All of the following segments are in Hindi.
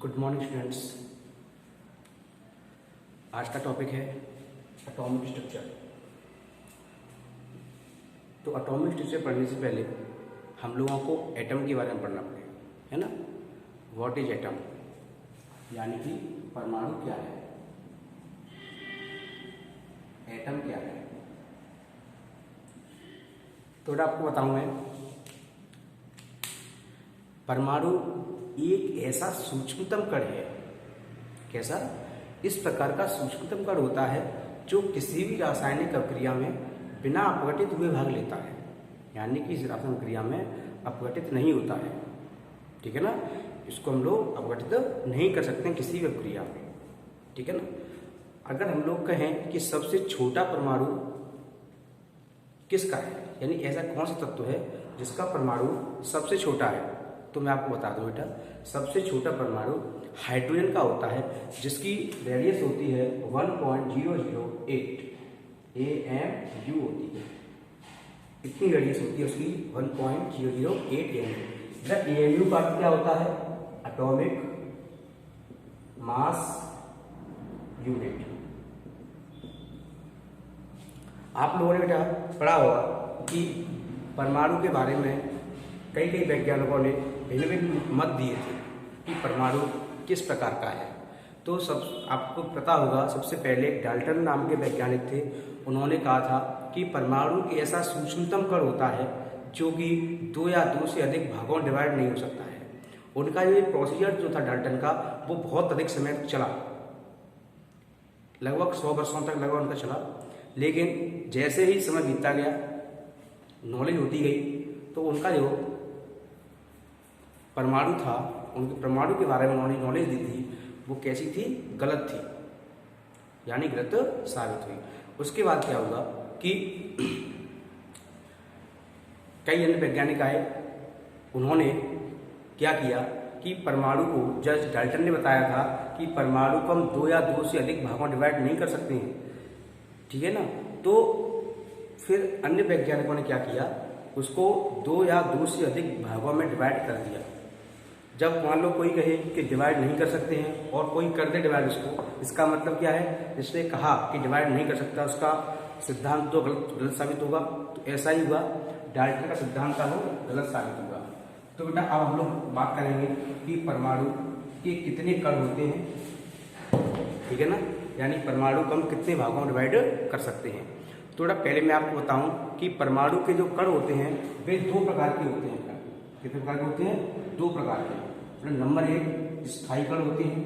Good morning students. आज का टॉपिक है एटॉमिक स्ट्रक्चर। तो एटॉमिक स्ट्रक्चर पढ़ने से पहले हम लोगों को एटम के बारे में पढ़ना पड़ेगा, है ना। व्हाट इज एटम, यानी कि परमाणु क्या है, एटम क्या है। थोड़ा आपको बताऊं मैं, परमाणु एक ऐसा सूक्ष्मतम कण है। कैसा? इस प्रकार का सूक्ष्मतम कण होता है जो किसी भी रासायनिक प्रक्रिया में बिना अपघटित हुए भाग लेता है, यानी कि इस रासायनिक क्रिया में अपघटित नहीं होता है। ठीक है ना। इसको हम लोग अपघटित नहीं कर सकते किसी भी प्रक्रिया में। ठीक है ना। अगर हम लोग कहें कि सबसे छोटा परमाणु किसका है, यानी ऐसा कौन सा तत्व है जिसका परमाणु सबसे छोटा है, तो मैं आपको बता दूं बेटा, सबसे छोटा परमाणु हाइड्रोजन का होता है, जिसकी रेडियस होती है 1.008 AMU होती है। इतनी रेडियस होती है उसकी 1.008 AMU। AMU का अर्थ क्या होता है? Atomic mass unit. आप लोगों ने बेटा पढ़ा होगा कि परमाणु के बारे में कई वैज्ञानिकों ने भिन्न भिन्न मत दिए थे कि परमाणु किस प्रकार का है। तो सब आपको पता होगा, सबसे पहले डाल्टन नाम के वैज्ञानिक थे। उन्होंने कहा था कि परमाणु के ऐसा सूक्ष्मतम कण होता है जो कि दो या दो से अधिक भागों में डिवाइड नहीं हो सकता है। उनका ये प्रोसीजर जो था डाल्टन का, वो बहुत अधिक समय तक चला, लगभग 100 वर्षों तक लगभग उनका चला। लेकिन जैसे ही समय बीतता गया, नॉलेज होती गई, तो उनका जो परमाणु था, उनके परमाणु के बारे में उन्होंने नॉलेज दी थी, वो कैसी थी? गलत थी, यानी गलत साबित हुई। उसके बाद क्या हुआ कि कई अन्य वैज्ञानिक आए। उन्होंने क्या किया कि परमाणु को, जज डाल्टन ने बताया था कि परमाणु को हम दो या दो से अधिक भागों में डिवाइड नहीं कर सकते हैं। ठीक है ना। तो फिर अन्य वैज्ञानिकों ने क्या किया, उसको दो या दो से अधिक भागों में डिवाइड कर दिया। जब मान लो कोई कहे कि डिवाइड नहीं कर सकते हैं और कोई कर दे डिवाइड उसको, इसका मतलब क्या है? जिसने कहा कि डिवाइड नहीं कर सकता, उसका सिद्धांत तो गलत साबित होगा। तो ऐसा ही हुआ, डाल्टन का सिद्धांत था वो गलत साबित होगा। तो बेटा अब हम लोग बात करेंगे कि परमाणु के कितने कण होते हैं। ठीक है ना। यानी परमाणु को हम कितने भागों में डिवाइड कर सकते हैं। थोड़ा पहले मैं आपको बताऊं कि परमाणु के जो कण होते हैं वे दो प्रकार के होते हैं। कितने प्रकार के होते हैं? दो प्रकार के। नंबर 1 स्थायी कण होते हैं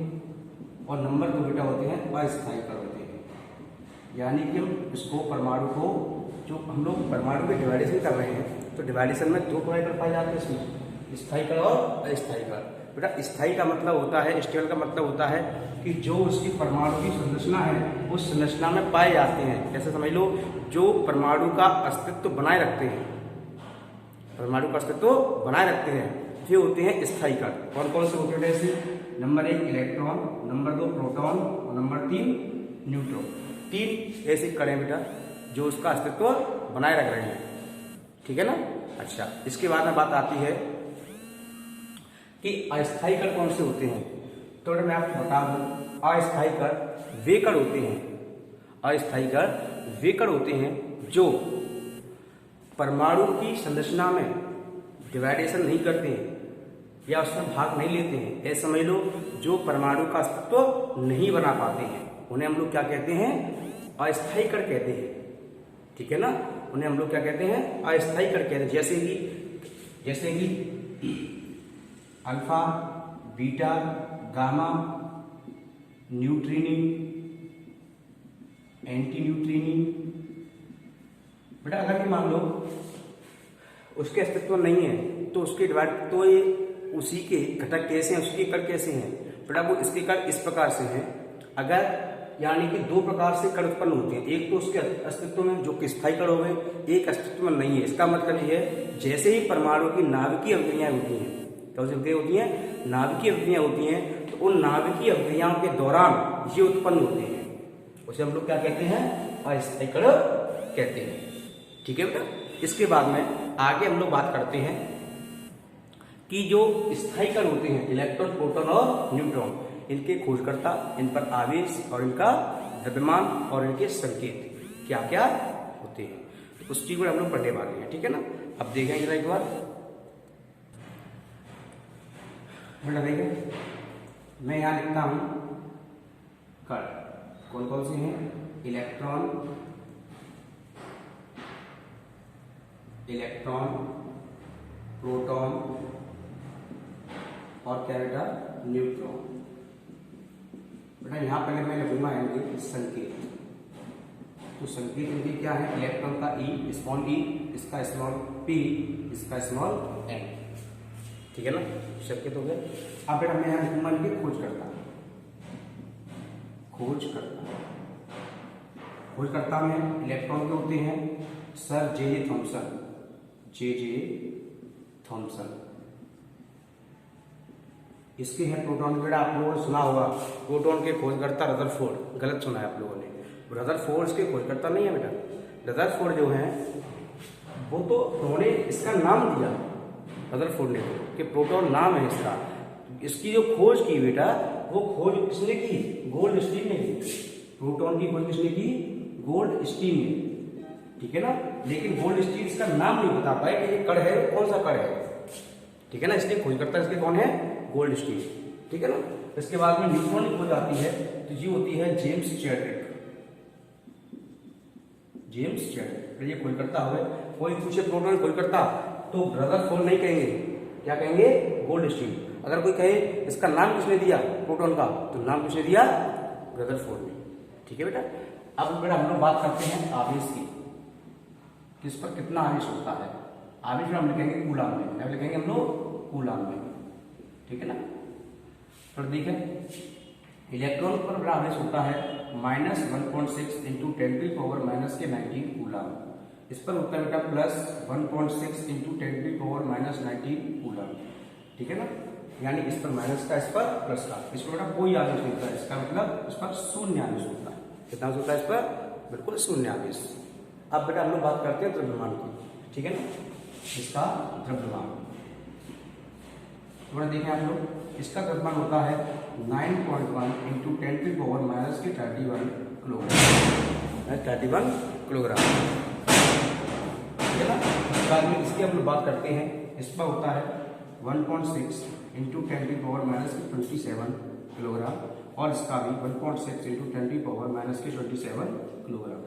और नंबर 2 बेटा होते हैं अस्थायी कण होते हैं। यानी कि हम इसको परमाणु को, जो हम लोग परमाणु के डिवाइडेशन कर रहे हैं, तो डिवाइडेशन में दो प्रकार पाए जाते हैं इसमें, स्थायी कण और अस्थायी कण। बेटा स्थायी का मतलब होता है, स्टेबल का मतलब होता है कि जो उसकी परमाणु की संरचना है उस संरचना में पाए जाते हैं। जैसे समझ लो, जो परमाणु का अस्तित्व बनाए रखते हैं, परमाणु का अस्तित्व बनाए रखते हैं, ये होते हैं स्थायी कण। कौन कौन से होते हैं? जैसे नंबर 1 इलेक्ट्रॉन, नंबर 2 प्रोटॉन और नंबर 3 न्यूट्रॉन। 3 ऐसे कण हैं बेटा जो उसका अस्तित्व बनाए रख रहे हैं। ठीक है ना। अच्छा, इसके बाद में बात आती है कि अस्थायी कण कौन से होते हैं। तो मैं आपको बता दूं, अस्थायी कण वे कण होते हैं, अस्थायी कण वे कण होते हैं जो परमाणु की संरचना में डिवाइडेशन नहीं करते हैं या उसमें भाग नहीं लेते हैं। ऐसे समझ लो, जो परमाणु का अस्तित्व नहीं बना पाते हैं, उन्हें हम लोग क्या कहते हैं? अस्थायी कण कहते हैं। ठीक है ना। उन्हें हम लोग क्या कहते हैं? अस्थायी कण कहते हैं। जैसे कि अल्फा, बीटा, गामा, न्यूट्रिनी, एंटी न्यूट्रिनी। बेटा अगर भी मान लो उसके अस्तित्व नहीं है, तो उसके डिवाइड, तो ये उसी के घटक कैसे हैं, उसके कण कैसे हैं? बेटा वो इसके कण इस प्रकार से हैं। अगर यानी कि दो प्रकार से कण उत्पन्न होते हैं, एक तो उसके अस्तित्व में जो कि स्थायी कण हो गए, एक अस्तित्व में नहीं है। इसका मतलब ये है, जैसे ही परमाणु की नाभिकीय अवक्रियाएं होती हैं, कौन सी अवक्रियाएं होती हैं? नाभिकीय अवक्रियाएं होती हैं। तो उन नाभिकीय अवक्रियाओं के दौरान ये उत्पन्न होते हैं, उसे हम लोग क्या कहते हैं? अस्थायी कण कहते हैं। ठीक है बेटा। इसके बाद में आगे हम लोग बात करते हैं कि जो स्थायी कण होते हैं इलेक्ट्रॉन, प्रोटॉन और न्यूट्रॉन, इनके खोजकर्ता, इन पर आवेश और इनका द्रव्यमान और इनके संकेत क्या क्या होते हैं, तो उस चीज को हम लोग पढ़ने वाले हैं। ठीक है ना। अब देखेंगे जरा एक बार, बेटा देखिए मैं यहां लिखता हूं कण कौन कौन से हैं, इलेक्ट्रॉन, प्रोटॉन और क्या बेटा, न्यूट्रॉन। बेटा यहां पहले मैं लिखूंगा इनके संकेत, तो संकेत इनके क्या है, इलेक्ट्रॉन का ई, स्मॉल ई, इसका स्मॉल पी, इसका स्मॉल एन। ठीक है ना, संकेत हो गए। अब बेटा मैं यहां लिखूंगा इनके खोजकर्ता में इलेक्ट्रॉन के होते हैं सर जे थॉमसन। इसके हैं प्रोटॉन, बेटा आप लोगों ने सुना होगा प्रोटॉन के खोजकर्ता रदरफोर्ड, गलत सुना है आप लोगों ने, रदरफोर्ड के खोजकर्ता नहीं है बेटा। रदरफोर्ड जो है वो तो उन्होंने इसका नाम दिया, रदरफोर्ड ने, कि प्रोटॉन नाम है इसका। इसकी जो खोज की बेटा, वो खोज किसने की, गोल्डस्टीन ने की। प्रोटॉन की खोज किसने की, गोल्डस्टीन ने। ठीक है ना। लेकिन गोल्डस्टीन इसका नाम नहीं बता पाए कि ये कण है, कौन सा कण है। ठीक है ना, इसलिए खोजकर्ता इसके कौन है, गोल्डस्टीन। ठीक है ना। इसके बाद में न्यूट्रॉन की खोज आती है, तो ये होती है जेम्स चैडविक। ये खोजकर्ता हुए। कोई पूछे प्रोटॉन खोजकर्ता तो रदरफोर्ड नहीं कहेंगे, क्या कहेंगे, गोल्डस्टीन। अगर कोई कहे इसका नाम किसने दिया प्रोटॉन का, तो नाम किसने दिया, रदरफोर्ड ने। ठीक है बेटा। अब बेटा हम लोग बात करते हैं आवेश की, किस पर कितना आवेश होता है। आवेश में हम लिखेंगे कूलाम में, अब लिखेंगे हम लोग कूलाम में। ठीक है ना। तो देखें इलेक्ट्रॉन पर आवेश होता है -1.6 इंटू 10⁻⁻⁻19 कूलाम। इस पर होता है बेटा +1.6 इंटू 10⁻⁻19 कूलाम। ठीक है ना। यानी इस पर माइनस का, इस पर प्लस का, इस पर बेटा कोई आवेश नहीं होता है। इसका मतलब इस पर शून्य आवेश होता है। कितना होता है इस पर, बिल्कुल शून्य आवेश। अब बेटा हम लोग बात करते हैं द्रव्यमान की। ठीक है ना, इसका द्रव्यमान थोड़ा देखें आप लोग। इसका द्रव्यमान होता है 9.1 इंटू 10⁻31 किलोग्राम। ठीक है ना। बाद में इसकी हम लोग बात करते हैं, इस पर होता है 1.6 इंटू 10⁻27 किलोग्राम, और इसका भी 1.6 इंटू 10⁻27 किलोग्राम।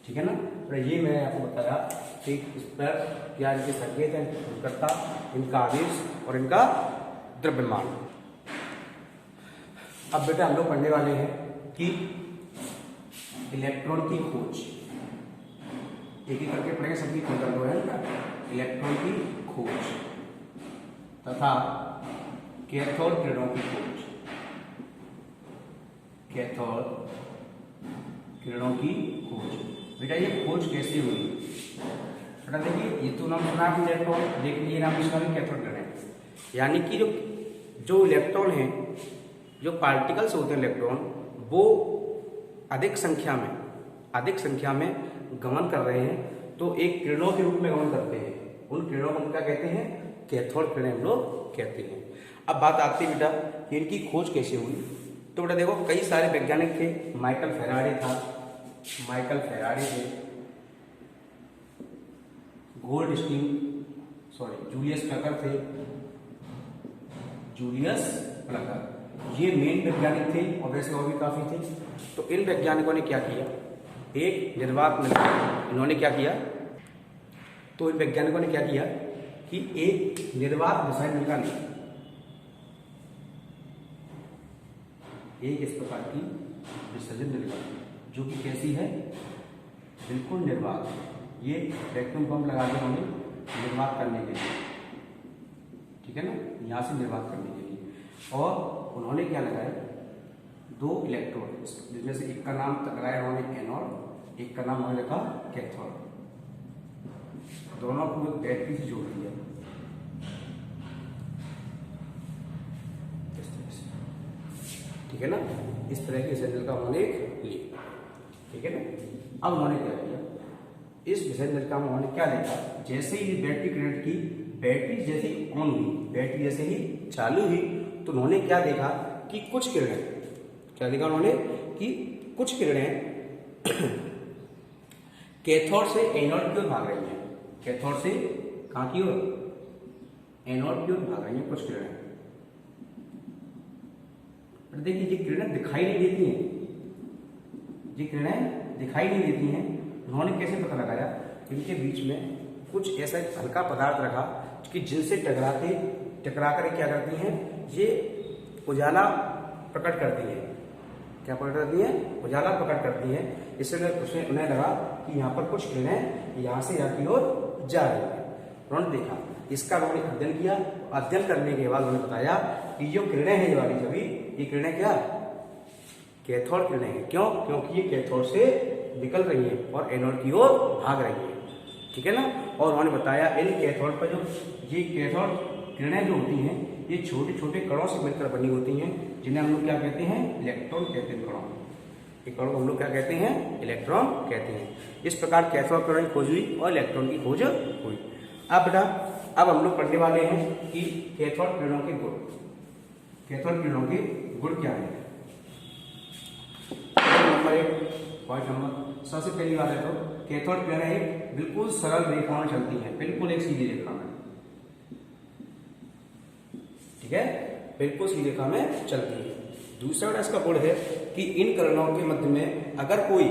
ठीक है ना। तो ये मैंने आपको बताया कि इस पर क्या इनके संकेत हैं, खोजकर्ता, इनका आवेश और इनका द्रव्यमान। अब बेटा हम लोग पढ़ने वाले हैं कि इलेक्ट्रॉन की खोज, एक एक करके पढ़ेंगे, सबकी खोज कर लो है ना। इलेक्ट्रॉन की खोज तथा कैथोड किरणों की खोज, कैथोड किरणों की खोज। बेटा ये खोज कैसे हुई, बेटा देखिए ये तो नाम सुना है इलेक्ट्रॉन, लेकिन ये नाम इसका भी कैथोड किरण है। यानी कि जो इलेक्ट्रॉन है, जो पार्टिकल्स होते हैं इलेक्ट्रॉन, वो अधिक संख्या में गमन कर रहे हैं, तो एक किरणों के रूप में गमन करते हैं। उन किरणों को क्या कहते हैं, कैथोड किरण हम लोग कहते हैं। अब बात आती है बेटा कि इनकी खोज कैसे हुई। तो बेटा देखो कई सारे वैज्ञानिक थे, माइकल फेराडे थे, गोल्डस्टीन, जूलियस प्लकर, ये मेन वैज्ञानिक थे, और वैसे और भी काफी थे। तो इन वैज्ञानिकों ने क्या किया, एक निर्वात में इन्होंने क्या किया, तो इन वैज्ञानिकों ने क्या किया कि एक निर्वात विसर्जन नलिका ली, एक इस प्रकार की विसर्जन नलिका जो कि कैसी है, बिल्कुल निर्वात। ये वैक्यूम पंप लगा के उन्होंने निर्वात करने के लिए, ठीक है ना, यहाँ से निर्वात करने के लिए। और उन्होंने क्या लगाया, दो इलेक्ट्रोड, जिसमें से एक का नाम लगाया उन्होंने एनोड, एक का नाम उन्होंने लिखा कैथोड। दोनों को एक बैटरी से जोड़ दिया, ठीक है ना। इस तरह की विसर्जन का उन्होंने ली, ठीक है ना। अब उन्होंने क्या किया, इस विसर्जन का उन्होंने क्या देखा, जैसे ही बैटरी कनेक्ट की, बैटरी जैसे ऑन हुई, बैटरी जैसे ही चालू हुई तो उन्होंने क्या देखा कि कुछ किरणें, क्या देखा उन्होंने कि कुछ किरणें कैथोड से एनोड की ओर भाग रही हैं। कैथोड से कहाँ की ओर? एनोड की ओर भाग रही हैं कुछ किरणें। देखिए ये किरणें दिखाई नहीं देती हैं, ये किरणें दिखाई नहीं देती हैं। उन्होंने कैसे पता लगाया? इनके बीच में कुछ ऐसा हल्का पदार्थ रखा कि जिनसे टकरा कर क्या करती हैं, ये उजाला प्रकट करती है। क्या प्रकट करती है? उजाला प्रकट करती है। इसलिए उन्हें लगा कि यहाँ पर कुछ किरणें यहाँ से यहाँ की ओर जा रही है। उन्होंने देखा, इसका उन्होंने अध्ययन किया। अध्ययन करने के बाद उन्होंने बताया कि जो किरणें हैं ये वाली सभी, ये किरणें क्या? कैथोड किरणें हैं। क्यों? क्योंकि ये कैथोड से निकल रही है और एनोड की ओर भाग रही है। ठीक है ना। और उन्होंने बताया इन कैथोड पर जो ये कैथोड किरणें जो होती हैं ये छोटे छोटे कणों से मिलकर बनी होती हैं, जिन्हें हम लोग क्या कहते हैं? इलेक्ट्रॉन कहते हैं। कणों, ये कणों को हम लोग क्या कहते हैं? इलेक्ट्रॉन कहते हैं। इस प्रकार कैथोड किरणों की खोज हुई और इलेक्ट्रॉन की खोज हुई। अब बेटा अब हम लोग पढ़ने वाले हैं कि कैथोड किरणों के गुण। कैथोड किरणों के गुण क्या है? नंबर 1 पॉइंट नंबर, सबसे पहली बात है तो कैथोड किरणें एक बिल्कुल सरल रेखा में चलती हैं, बिल्कुल एक सीधी रेखा में। ठीक है, बिल्कुल सीधी रेखा में चलती है। दूसरा इसका गुण है कि इन किरणों के मध्य में अगर कोई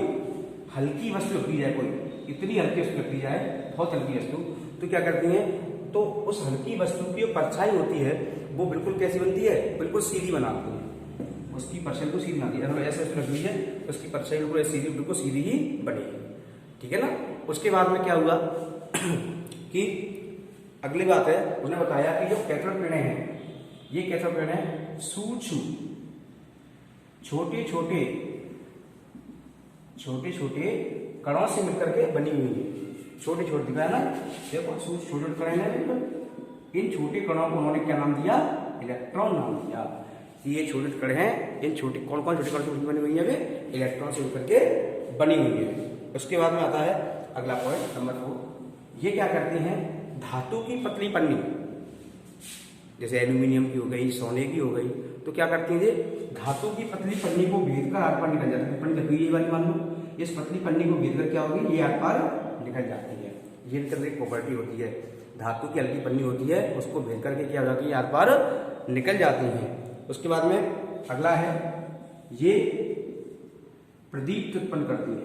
हल्की वस्तु रखी जाए, कोई इतनी हल्की वस्तु रखी जाए, बहुत हल्की वस्तु, तो क्या करती है? तो उस हल्की वस्तु की जो परछाई होती है वो बिल्कुल कैसी बनती है? बिल्कुल सीधी बनाती है। उसकी परछाई को सीधी बनाती है। अगर ऐसे रख ली है तो उसकी परछाई बिल्कुल सीधी, बिल्कुल सीधी ही बनेगी। ठीक है ना। उसके बाद में क्या हुआ कि अगली बात है, उन्होंने बताया कि जो कैथोड किरणें हैं, ये कैथोड किरणें सूक्ष्म छोटे छोटे कणों से मिलकर के बनी हुई है। छोटे छोटे दिखा है ना, देखो छोटे छोटे कण हैं। इन छोटे कणों को उन्होंने क्या नाम दिया? इलेक्ट्रॉन नाम दिया। ये छोटे कण हैं, इन छोटे कौन कौन छोटे कण से बनी हुई है? वे इलेक्ट्रॉन से मिलकर के बनी हुई है। उसके बाद में आता है अगला पॉइंट नंबर 4। ये क्या करती हैं? धातु की पतली पन्नी, जैसे एल्यूमिनियम की हो गई, सोने की हो गई, तो क्या करती है? धातु की पतली पन्नी को भेद कर आर पार निकल जाती है। पन्नी ये वाली मान लो, इस पतली पन्नी को भेद कर क्या होगी? ये आर पार निकल जाती है। ये इनके अंदर एक प्रॉपर्टी होती है। धातु की हल्की पन्नी होती है, उसको भेद करके क्या हो जाती है? आर पार निकल जाती है। उसके बाद में अगला है, ये प्रदीप्त उत्पन्न करती है।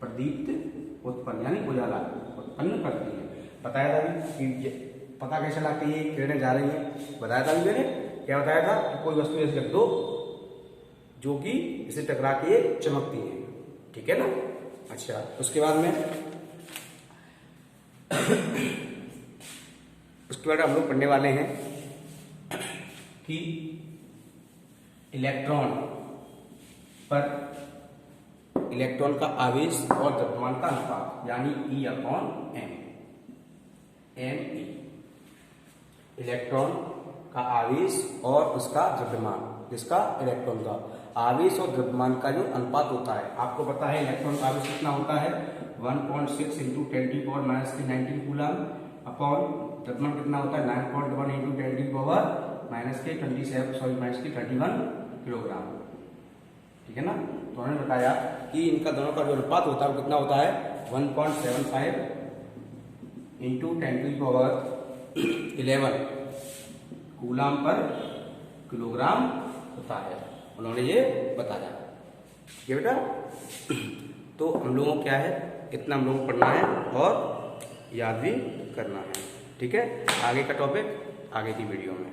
प्रदीप्त उत्पन्न यानी उजाला उत्पन्न करती है। बताया था कि पता कैसे चला कि ये किरणें जा रही हैं? बताया था मैंने, क्या बताया था? कि कोई वस्तु ऐसे रख दो जो कि इसे टकरा के चमकती है। ठीक है ना। अच्छा, उसके बाद में उसके बाद हम लोग पढ़ने वाले हैं कि इलेक्ट्रॉन का आवेश और द्रव्यमान का अनुपात, यानी E/m। इलेक्ट्रॉन का आवेश और उसका द्रव्यमान, जिसका इलेक्ट्रॉन का आवेश और द्रव्यमान का जो अनुपात होता है, आपको पता है इलेक्ट्रॉन का आवेश कितना होता है? 1.6 × 10⁻³ कूलम अपॉन द्रव्यमान कितना होता है? 9.1 × 10⁻²⁰ किलोग्राम। ठीक है ना। तो उन्होंने बताया कि इनका दोनों का जो अनुपात होता है वो कितना होता है? 1.75 × 10⁻11 कूलम पर किलोग्राम होता है। उन्होंने ये बताया। ठीक है बेटा। तो हम लोगों को क्या है, इतना हम लोगों को पढ़ना है और याद भी करना है। ठीक है। आगे का टॉपिक आगे की वीडियो में।